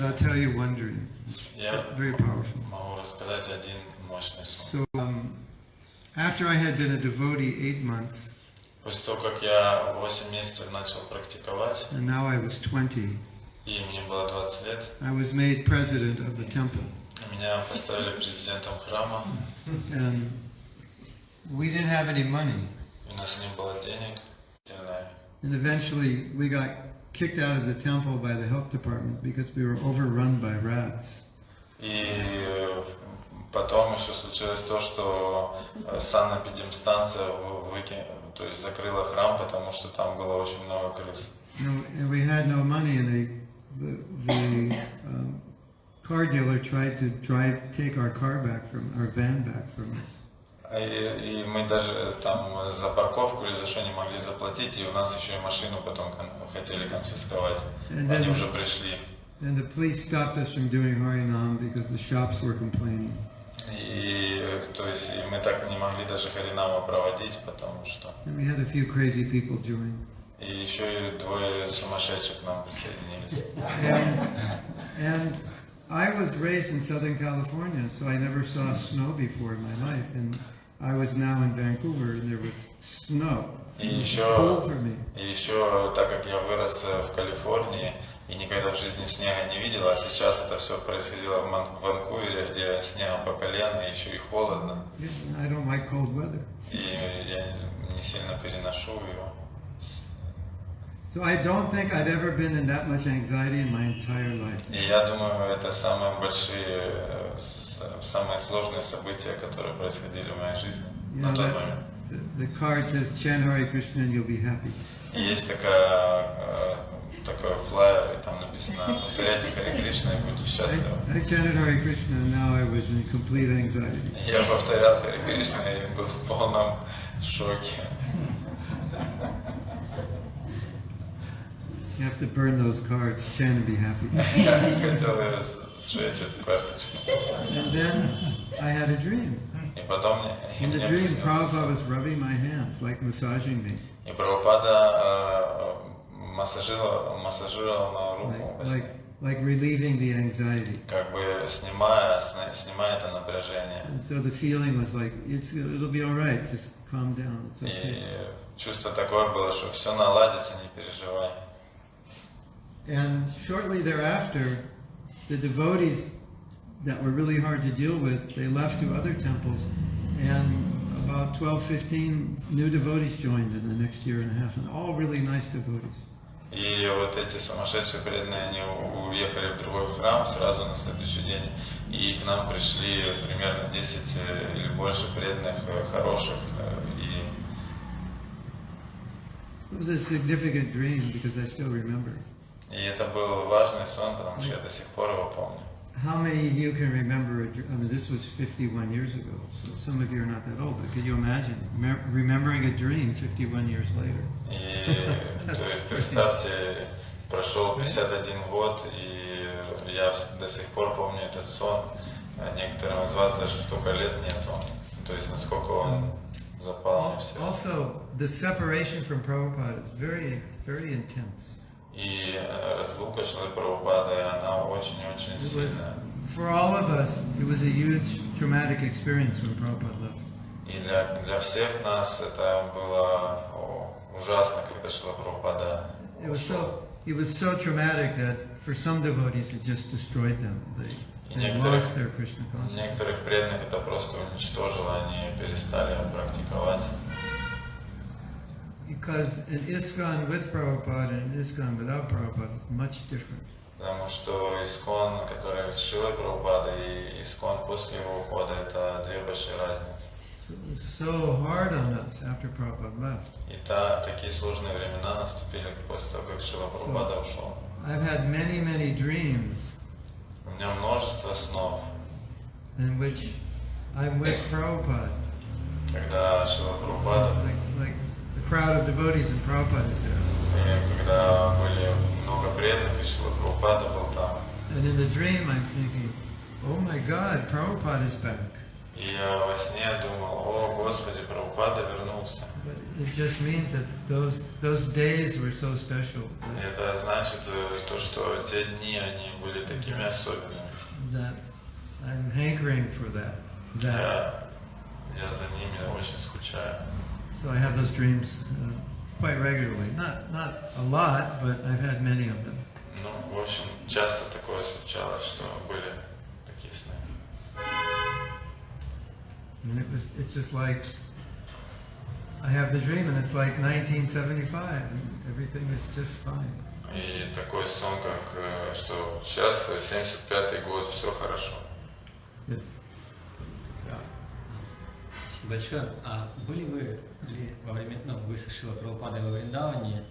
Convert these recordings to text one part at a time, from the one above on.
I'll tell you one dream. Я Very powerful. могу рассказать один мощный сон. So, after I had been a devotee 8 months, После того, как я 8 месяцев начал практиковать, and now I was 20, и мне было 20 лет, I was made president of the temple. меня поставили президентом храма, And we didn't have any money. у нас не было денег. And eventually we got kicked out of the temple by the health department because we were overrun by rats. И потом еще случилось то, что санэпидемстанция то есть закрыла храм, потому что там было очень много крыс. And we had no money, and the car dealer tried to take our car back our van back from us. И мы даже там за парковку или за что не могли заплатить, и у нас еще и машину потом хотели конфисковать. Они уже пришли. And the police stopped us from doing Harinam because the shops were complaining. И то есть мы так не могли даже Харинама проводить, потому что. And we had a few crazy people join. И еще и 2 сумасшедших к нам присоединились. And I was raised in Southern California, so I never saw snow before in my life. And I was now in Vancouver, and there was snow. It was cold for me. И еще, так как я вырос в Калифорнии и никогда в жизни снега не видел, а сейчас это все происходило в Ванкувере, где снега по колено, и еще и холодно. I don't like cold weather. И я не сильно переношу его. So I don't think I've ever been in that much anxiety in my entire life. И я думаю, это самые сложные события, которые происходили в моей жизни на тот момент. The card says, "Chant Hare Krishna and you'll be happy." И есть такой флаер, и там написано: повторяйте Харе Кришна и будьте счастливы. I chanted Hare Krishna and now I was in complete anxiety. Я повторял Харе Кришна и был в полном шоке. You have to burn those cards, chant and be happy. Я хотел сжечь эту карточку. And then I had a dream. И потом In the dream, Prabhupada was rubbing my hands, like massaging me. И Прабхупада массажировал мою руку, like relieving the anxiety. как бы снимая это напряжение. And so the feeling was like, it'll be all right, just calm down. It's okay. И чувство такое было, что все наладится, не переживай. And shortly thereafter, the devotees that were really hard to deal with, they left to other temples, and about 12-15 new devotees joined in the next year and a half, and all really nice devotees. И вот эти сумасшедшие преданные, они уехали в другой храм сразу на следующий день, и к нам пришли примерно 10 или больше преданных, хороших. It was a significant dream because I still remember. И это был важный сон, потому что я до сих пор его помню. How many of you can remember a dream? I mean, this was 51 years ago, so some of you are not that old, but could you imagine remembering a dream 51 years later? И то есть представьте, прошел 51 год, и я до сих пор помню этот сон. Некоторым из вас даже столько лет нету. То есть насколько он запал мне все. Also, the separation from Prabhupada is very, very intense. И разлука Шрилы Прабхупады, она очень-очень сильная. For all of us, it was a huge traumatic experience when Prabhupada left. И для всех нас это было ужасно, когда Шрила Прабхупада ушел. It was so traumatic that for some devotees it just destroyed them. They lost their Krishna consciousness. Некоторых преданных это просто уничтожило, они перестали практиковать. Because an ISKCON with Prabhupada and an ISKCON without Prabhupada is much different. Потому что ИСККОН, который с Шрилой Прабхупады, и ИСККОН после его ухода, это 2 большие разницы. It was so hard on us after Prabhupada left. И такие сложные времена наступили после того, как Шрила Прабхупада ушел. I've had many, many dreams. У меня множество снов, in which I'm with Prabhupada. Когда Шрила Прабхупада, like the crowd of devotees and Prabhupada is there. И когда были много преданных, и Шрила Прабхупада был там. And in the dream I'm thinking, oh my God, Prabhupada is back. И я во сне думал, о Господи, Прабхупада вернулся. It just means that those days were so special. Это значит то, что те дни, они были такими особенными. That I'm hankering for that. Я за ними очень скучаю. So I have those dreams quite regularly. Not a lot, but I've had many of them. Ну, в общем, часто такое случалось, что были такие сны. And it's just like I have the dream, and it's like 1975, and everything is just fine. И такой сон, как что сейчас 75-й год, все хорошо. It's, Спасибо большое. А были вы ли во время, вы со Шрилой Прабхупадой во Вриндаване,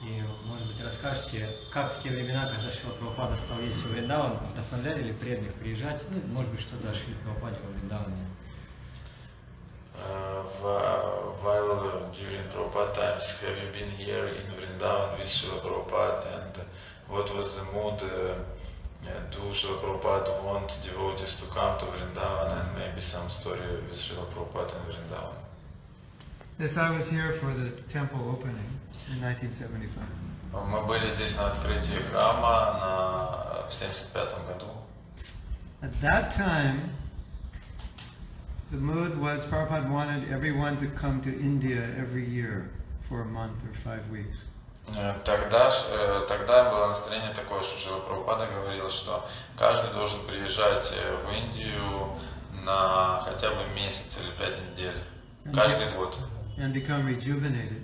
и, может быть, расскажете, как в те времена, когда Шрила Прабхупада стал ездить во Вриндаван, вдохновляли ли преданных приезжать, может быть, что-то о Шриле Прабхупаде во Вриндаване? While during Prabhupada times, have you been here in Vrindavan with Srila Prabhupada, and what was the mood? Do Srila Prabhupada want devotees to come to Vrindavan, and maybe some story with Srila Prabhupada in Vrindavan? yes, I was here for the temple opening in 1975. Мы были здесь на открытии храма в 75-м году. At that time, the mood was Prabhupada wanted everyone to come to India every year for a month or 5 weeks. Тогда было настроение такое, что Шрила Прабхупада говорил, что каждый должен приезжать в Индию на хотя бы месяц или 5 недель, каждый год. And become rejuvenated.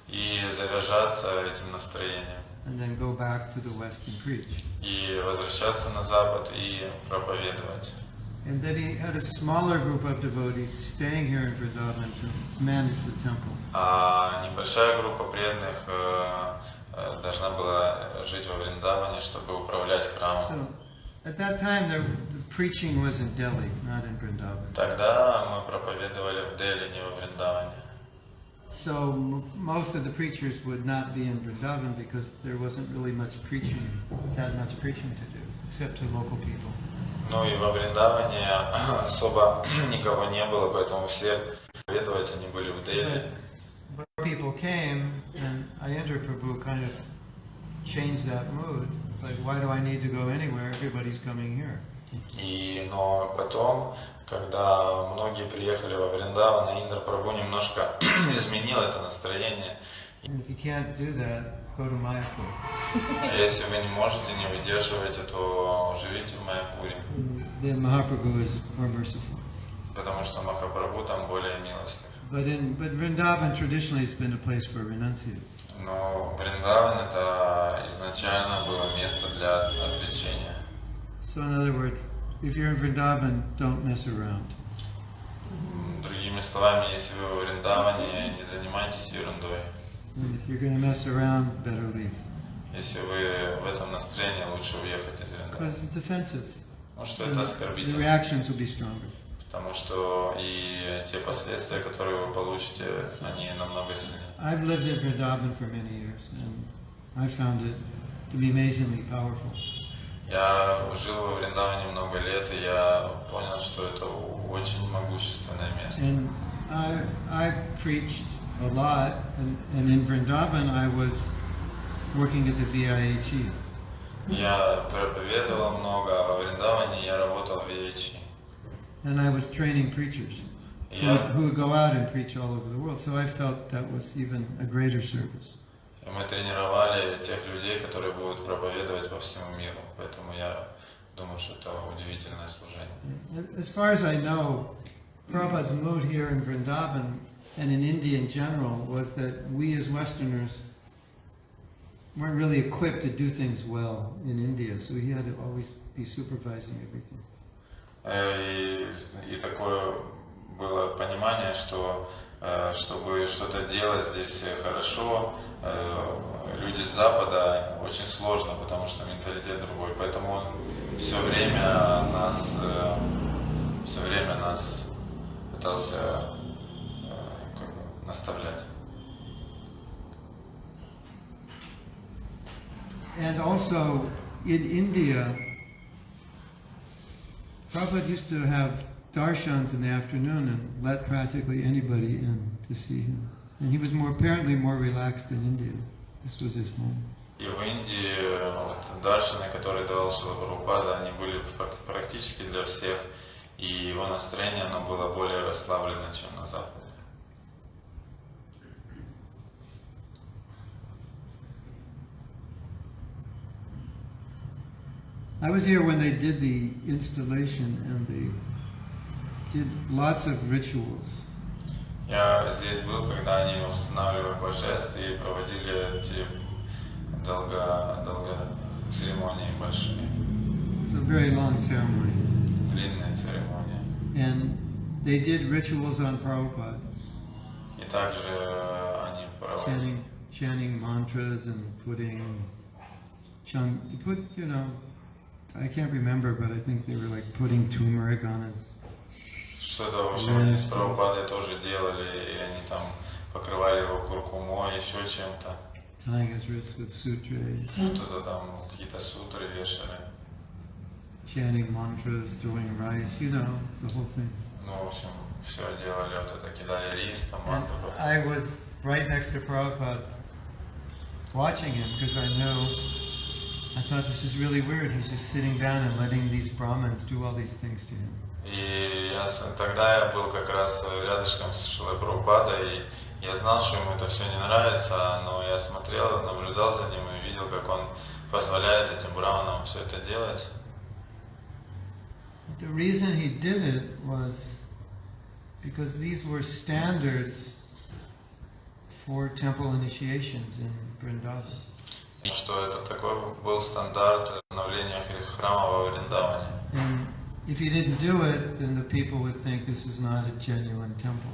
И заряжаться этим настроением. And then go back to the West and preach. И возвращаться на Запад и проповедовать. And then he had a smaller group of devotees staying here in Vrindavan to manage the temple. А небольшая группа преданных должна была жить во Вриндаване, чтобы управлять храмом. So, at that time, the preaching was in Delhi, not in Vrindavan. Тогда мы проповедовали в Дели, не во Вриндаване. So most of the preachers would not be in Vrindavan because there wasn't really much preaching to do, except to local people. Ну и во Вриндаване особо никого не было, поэтому все проповедовать они были в Дели. But people came, and Ayendra Prabhu kind of changed that mood. It's like, why do I need to go anywhere? Everybody's coming here. Но потом, когда многие приехали во Вриндаван, Индра Прабху немножко изменил это настроение. And if you can't do that, go to Mayapur. Если вы не можете, не выдерживаете, то живите в Майяпуре. Then Mahaprabhu is more merciful. Потому что Махапрабху там более милостив. But Vrindavan traditionally has been a place for renunciates. Но Вриндаван это изначально было место для отречения. So in other words, if you're in Vrindavan, don't mess around. Другими словами, если вы в Вриндаване, не занимайтесь ерундой. And if you're going to mess around, better leave. Если вы в этом настроении, лучше уехать из Вриндавана. Because it's offensive. Потому что это The оскорбительно. reactions will be stronger. Потому что и те последствия, которые вы получите, они намного сильнее. I've lived in Vrindavan for many years, and I found it to be amazingly powerful. Я жил во Вриндаване много лет, и я понял, что это очень могущественное место. And I preached a lot, and in Vrindavan I was working at the VIHE. Я проповедовал много, а во Вриндаване я работал в VIHE. And I was training preachers who would go out and preach all over the world. So I felt that was even a greater service. И мы тренировали тех людей, которые будут проповедовать по всему миру. Поэтому я думаю, что это удивительное служение. As far as I know, Prabhupada's mood here in Vrindavan and in India in general was that we as Westerners weren't really equipped to do things well in India, so he had to always be supervising everything. И такое было понимание, что чтобы что-то делать здесь хорошо, люди с Запада очень сложно, потому что менталитет другой. Поэтому он все время нас пытался наставлять. And also in India, Prabhupada used to have darshans in the afternoon and let practically anybody in to see him. And he was apparently more relaxed in India. This was his home. И в Индии вот, даршаны, которые давал Шрила Прабхупада, они были практически для всех, и его настроение оно было более расслаблено, чем на Западе. I was here when they did the installation and they did lots of rituals. Я здесь был, когда они устанавливали божеств и проводили эти долго церемонии большие. It's a very long ceremony. Длинные церемонии. And they did rituals on Prabhupada. И также они проводили. Chanting mantras and putting, I can't remember, but I think they were like putting turmeric on it. Что-то, в общем, они с Прабхупадой тоже делали, и они там покрывали его куркумой, еще чем-то. Tying his wrists with sutras. Что-то там, какие-то сутры вешали. Chanting mantras, throwing rice, the whole thing. Ну, в общем, все делали, вот это, кидали рис, там, мантру. I was right next to Prabhupada watching him because I thought this is really weird. He's just sitting down and letting these Brahmins do all these things to him. И тогда я был как раз рядышком с Шрилой Прабхупадой, и я знал, что ему это все не нравится, но я смотрел, наблюдал за ним и видел, как он позволяет этим браманам все это делать. The reason he did it was because these were standards for temple initiations in Vrindavan. Что это такой был стандарт становления храма во Вриндаване. And if he didn't do it, then the people would think this is not a genuine temple.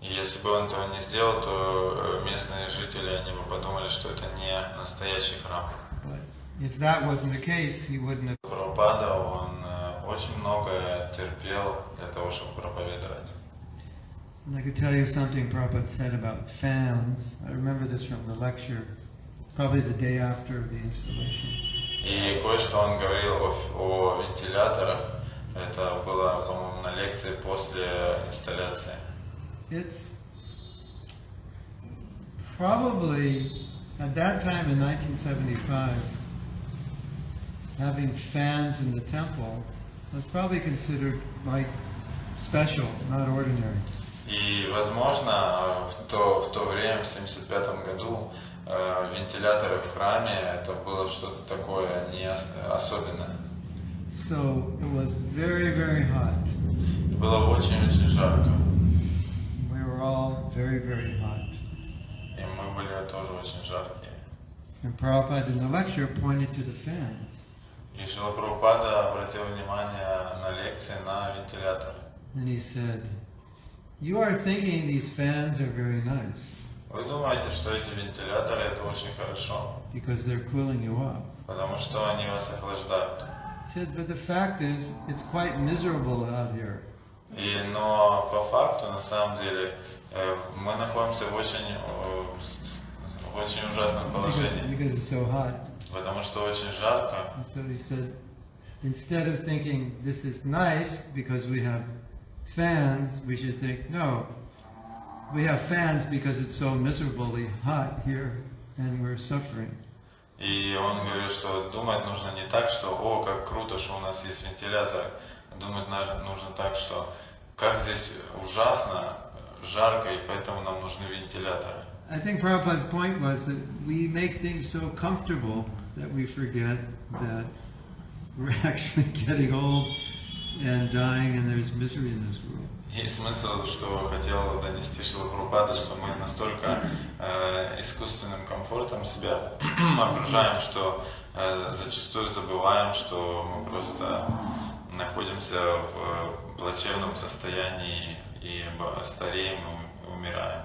И если бы он этого не сделал, то местные жители они бы подумали, что это не настоящий храм. But if that wasn't the case, he wouldn't have. Прабхупада, он очень многое терпел для того, чтобы проповедовать. And I could tell you something Prabhupada said about fans. I remember this from the lecture, probably the day after the installation. И кое-что он говорил о вентиляторах. Это было, по-моему, на лекции после инсталляции. It's probably, at that time in 1975, having fans in the temple was probably considered like special, not ordinary. И, возможно, в то время, в 1975 году, вентиляторы в храме, это было что-то такое не особенное. So it was very, very hot. И было очень-очень жарко. We were all very, very hot. И мы были тоже очень жаркие. And Prabhupada in the lecture pointed to the fans. И Шрила Прабхупада обратил внимание на лекции на вентиляторы. And he said, "You are thinking these fans are very nice." Вы думаете, что эти вентиляторы это очень хорошо? Because they're cooling you off. Потому что они вас охлаждают. He said, but the fact is, it's quite miserable out here. Но по факту, на самом деле, мы находимся в очень ужасном положении. Because it's so hot. Потому что очень жарко. And so he said, instead of thinking this is nice because we have fans, we should think, no, we have fans because it's so miserably hot here and we're suffering. И он говорит, что думать нужно не так, что «О, как круто, что у нас есть вентилятор». Думать нужно так, что как здесь ужасно, жарко, и поэтому нам нужны вентиляторы. I think Prabhupada's point was that we make things so comfortable that we forget that we're actually getting old and dying and there's misery in this world. И смысл, что хотел донести Шрила Прабхупада, что мы настолько искусственным комфортом себя окружаем, что зачастую забываем, что мы просто находимся в плачевном состоянии и стареем и умираем.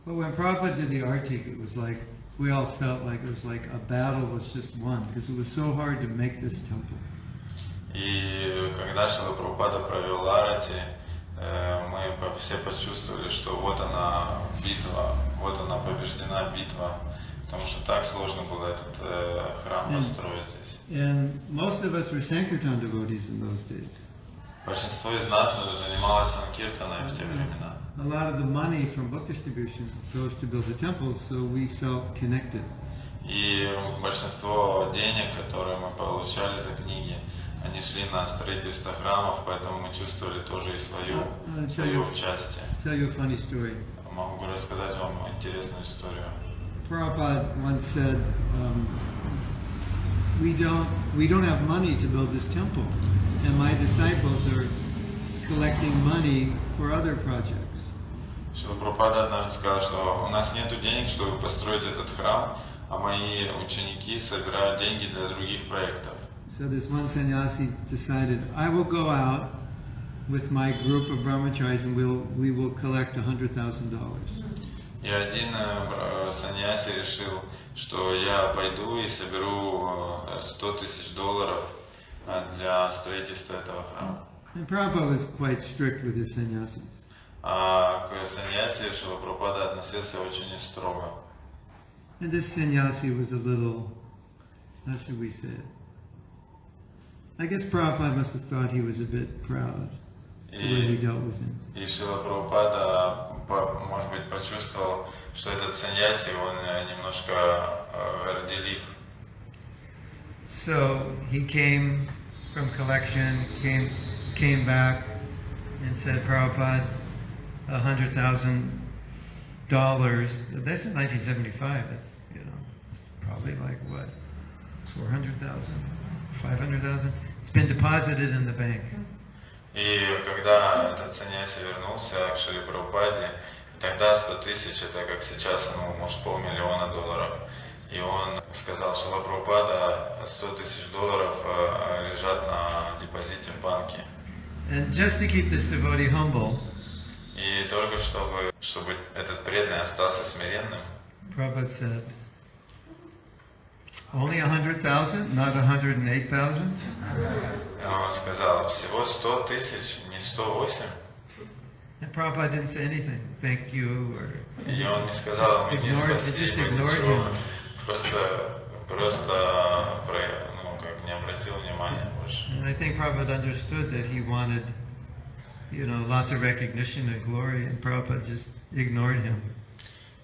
But when Prabhupada did the Artik, it was like, we all felt like it was like a battle was just won, because it was so hard to make this temple. И когда Шрила Прабхупада провел Арати, мы все почувствовали, что вот она битва, вот она побеждена битва, потому что так сложно было этот храм построить здесь. And most of us were Sankirtan devotees in those days. Большинство из нас занималось санкиртаной в те времена. A lot of the money from book distribution goes to build the temples, so we felt connected. И большинство денег, которые мы получали за книги, они шли на строительство храмов, поэтому мы чувствовали тоже и свою в части. Tell you a funny story. Могу рассказать вам интересную историю. Prabhupada once said, we don't have money to build this temple, and my disciples are collecting money for other projects. Шрила Прабхупада однажды сказал, что у нас нет денег, чтобы построить этот храм, а мои ученики собирают деньги для других проектов. So this one sannyasi decided, I will go out with my group of brahmacharis and we will collect $100,000. И один саньяси решил, что я пойду и соберу $100,000 для строительства этого храма. And Prabhupada was quite strict with his sannyasis. А к саньяси Шрила Прабхупада относился очень строго. And this sannyasi was a little, how should we say it? I guess Prabhupada must have thought he was a bit proud the way he dealt with him. И Шрила Прабхупада, может быть, почувствовал, что этот саньяси, он немножко горделив. So he came from collection, came back and said, Prabhupada, $100,000. That's in 1975. That's, it's probably like what, 400,000, 500,000. It's been deposited in the bank. И когда этот саньяси вернулся к Шриле Прабхупаде, тогда 100 тысяч, это как сейчас, может, $500,000. И он сказал, что Шрила Прабхупада, $100,000 лежат на депозите в банке. And just to keep this devotee humble, И только чтобы этот преданный остался смиренным, Prabhupada said, only 100,000, not 108,000? он сказал, всего 100 тысяч, не 108. And Prabhupada didn't say anything, thank you, or И он не сказал ему ни спасибо, ничего. Просто не обратил внимания больше. And I think Prabhupada understood that he wanted, lots of recognition and glory, and Prabhupada just ignored him.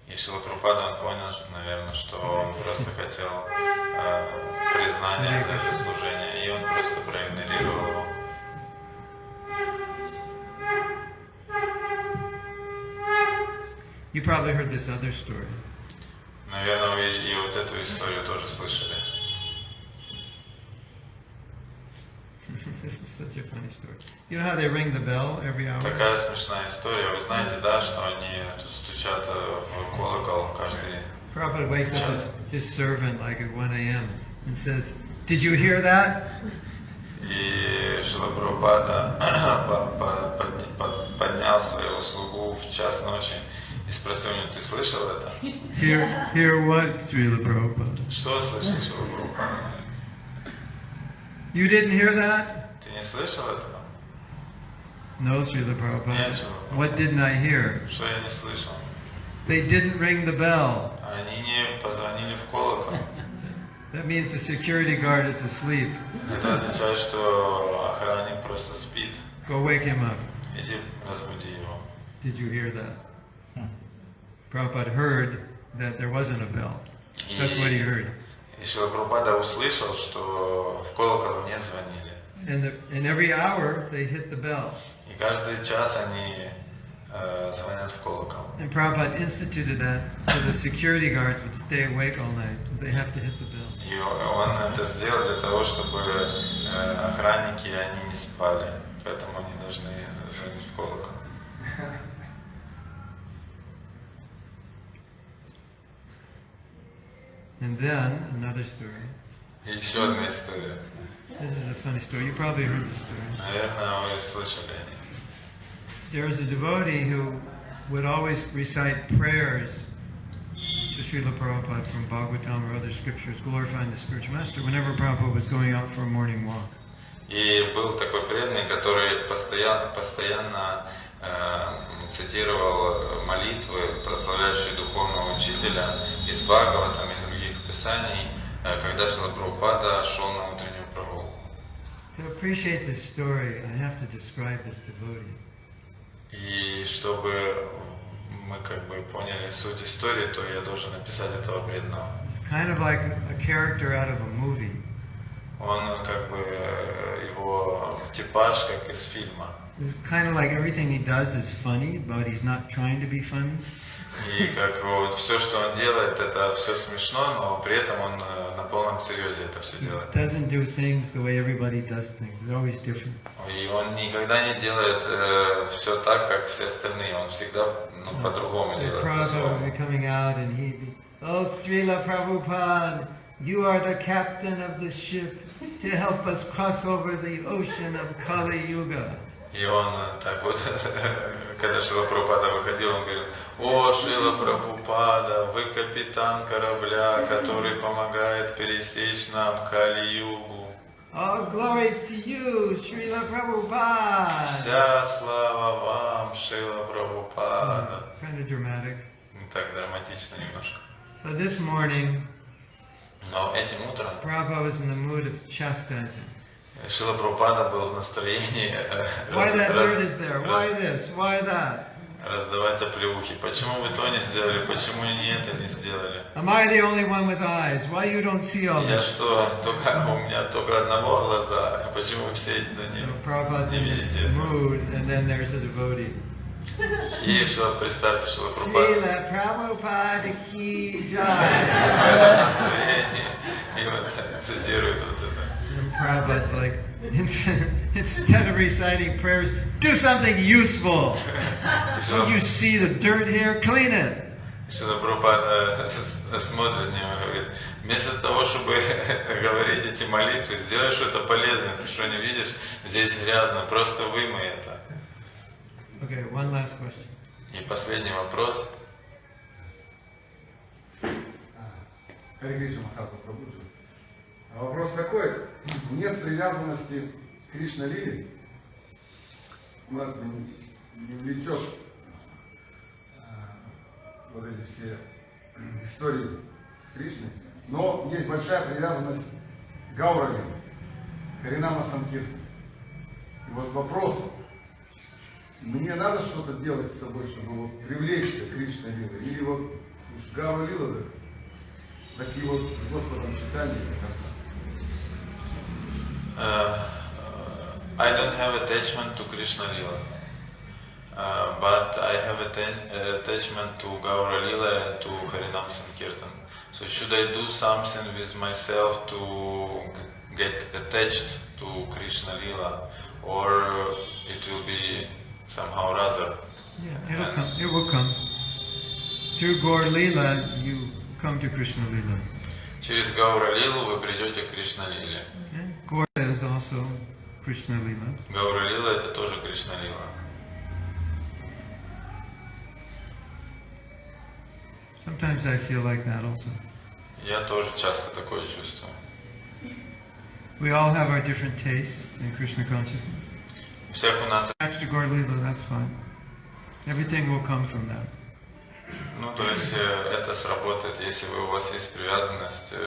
И Шрила Прабхупада, он понял, наверное, что он просто хотел признания за это служение, и он просто проигнорировал его. You probably heard this other story. Наверное, вы и вот эту историю тоже слышали. This is such a funny story. You know how they ring the bell every hour? Такая смешная история. Вы знаете, да, что они тут стучат в колокол каждый Prabhupada wakes up час. his servant like at 1 a.m. and says, "Did you hear that?" И Шрила Прабхупада поднял своего слугу в час ночи и спросил у него, ты слышал это? Hear what, Srila Prabhupada? Что слышал Шрила Прабхупада? You didn't hear that? Ты не слышал этого? No, Srila Prabhupada. Нет, Шрила Прабхупада. What didn't I hear? Что я не слышал? They didn't ring the bell. Они не позвонили в колокол. That means the security guard is asleep. Это означает, что охранник просто спит. Go wake him up. Иди разбуди его. Did you hear that? Prabhupada heard that there wasn't a bell. That's what he heard. И Шрила Прабхупада услышал, что в колокол не звонили. And every hour they hit the bell. И каждый час они звонят в колокол. And Prabhupada instituted that so the security guards would stay awake all night. They have to hit the bell. И он это сделал для того, чтобы охранники, они не спали. Поэтому они должны звонить в колокол. And then another story. И еще одна история. This is a funny story. You probably heard this story. Наверное, вы слышали о ней. There was a devotee who would always recite prayers to Srila Prabhupada from Bhagavatam or other scriptures, glorifying the spiritual master, whenever Prabhupada was going out for a morning walk. И был такой преданный, который постоянно цитировал молитвы, прославляющие духовного учителя из Бхагаватам и других писаний, когда Шрила Прабхупада шел на утреннюю прогулку. To appreciate this story, I have to describe this devotee. И чтобы мы как бы поняли суть истории, то я должен написать этого преданного. It's kind of like a character out of a movie. Он как бы его типаж как из фильма. It's kind of like everything he does is funny, but he's not trying to be funny. И как вот все, что он делает, это все смешно, но при этом он на полном серьезе это все делает. Doesn't do things the way everybody does things. It's always different. И он никогда не делает все так, как все остальные. Он всегда по-другому So делает. Prabhupada would be coming out and he'd be, "Oh, Srila Prabhupada, you are the captain of the ship to help us cross over the ocean of Kali-yuga." И он так вот, когда Шрила Прабхупада выходил, он говорил: «О, Шрила Прабхупада, вы капитан корабля, который помогает пересечь нам Кали-югу. All glories to you, Srila Prabhupada. Вся слава вам, Шрила Прабхупада». Kind of dramatic. Так драматично немножко. So this morning, Но этим утром Prabhupada was in the mood of chastising. Шрила Прабхупада был в настроении Why that bird is there? Why this? Why that? раздавать оплеухи. Почему вы то не сделали? Почему и это не сделали? Am I the only one with eyes? Why you don't see all Я this? что, только у меня только одного глаза? Почему все эти So Prabhupada's не in this видите? mood, and then there's a devotee. И что, представьте, Шрила Прабхупада Srila Prabhupada ki в jai. настроении и вот цитирует вот это. And Prabhupada's like, instead of reciting prayers, do something useful. Don't you see the dirt here? Clean it. Шрила Прабхупада смотрит на него и говорит: вместо того, чтобы говорить эти молитвы, сделай что-то полезное. Ты что, не видишь? Здесь грязно, просто вымой это. Okay, one last question. И последний вопрос. Харе Кришна, Махатма, Прабху. А вопрос такой: нет привязанности к Кришна-лиле, не влечет вот эти все истории с Кришной, но есть большая привязанность к Гаура-лиле, Харинама Санкиртана. И вот вопрос: мне надо что-то делать с собой, чтобы вот привлечься к Кришна-лиле, или вот уж Гаура-лила, такие вот с Господом читания до конца? I don't have attachment to Krishna Lila, but I have attachment to Gaura-lila and to Harinam Sankirtan. So should I do something with myself to get attached to Krishna Lila, or it will be somehow rather? Yeah, it'll come. It will come. Through Gaura-lila, you come to Krishna-lila. Через Гаура-лилу вы придете к Кришна-лиле. Okay? Gaura is also Krishna-lila. Гаура-лила это тоже Кришна-лила. Sometimes I feel like that also. Я тоже часто такое чувствую. We all have our different tastes in Krishna consciousness. У всех у нас, Attached to Gaura-lila, that's fine. Everything will come from that. ну то есть это сработает, если у вас есть привязанность